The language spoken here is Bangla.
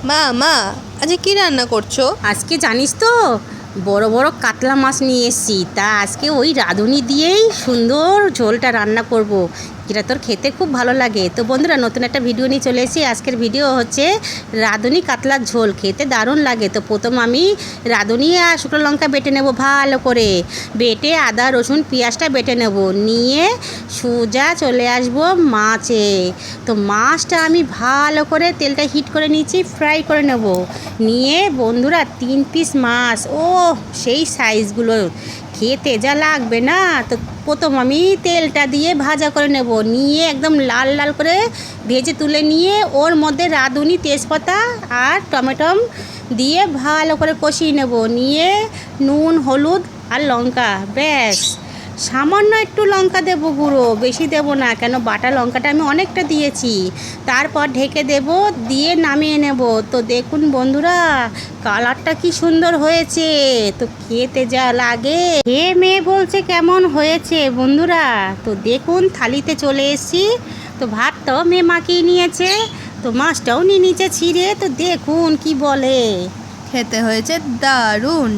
মা আজকে কি রান্না করছো? আজকে জানিস তো বড় বড় কাতলা মাছ নিয়ে এসেছি। তা আজকে ওই রাঁধুনি দিয়েই সুন্দর ঝোলটা রান্না করব, যেটা তোর খেতে খুব ভালো লাগে। তো বন্ধুরা, নতুন একটা ভিডিও নিয়ে চলে এসেছি। আজকের ভিডিও হচ্ছে রাঁধুনি কাতলার ঝোল, খেতে দারুণ লাগে। তো প্রথম আমি রাঁধুনি আর শুকনো লঙ্কা বেটে নেব, ভালো করে বেটে আদা রসুন পেঁয়াজটা বেটে নেব, নিয়ে সোজা চলে আসব মাছে। তো মাছটা আমি ভালো করে তেলটা হিট করে নিয়েছি, ফ্রাই করে নেব। নিয়ে বন্ধুরা 3 পিস মাছ, ও সেই সাইজগুলো খেতে যা লাগবে না। তো প্রথম আমি তেলটা দিয়ে ভাজা করে নেব, নিয়ে একদম লাল লাল করে ভেজে তুলে নিয়ে ওর মধ্যে রাঁধুনি তেজপাতা আর টমেটো দিয়ে ভালো করে কষিয়ে নেব। নিয়ে নুন হলুদ আর লঙ্কা, ব্যাস সামান্য একটু লঙ্কা দেবো গুঁড়ো, বেশি দেবো না, কেন বাটা লঙ্কাটা আমি অনেকটা দিয়েছি। তারপর ঢেকে দেব, দিয়ে নামিয়ে নেব। তো দেখুন বন্ধুরা, কালারটা কি সুন্দর হয়েছে, তো খেতে যা লাগে। খেয়ে মেয়ে বলছে কেমন হয়েছে বন্ধুরা। তো দেখুন থালিতে চলে এসেছি। তো ভাতটাও মেয়ে মাখিয়ে নিয়েছে, তো মাছটাও নিয়ে নিচে ছিঁড়ে। তো দেখুন কি বলে, খেতে হয়েছে দারুণ।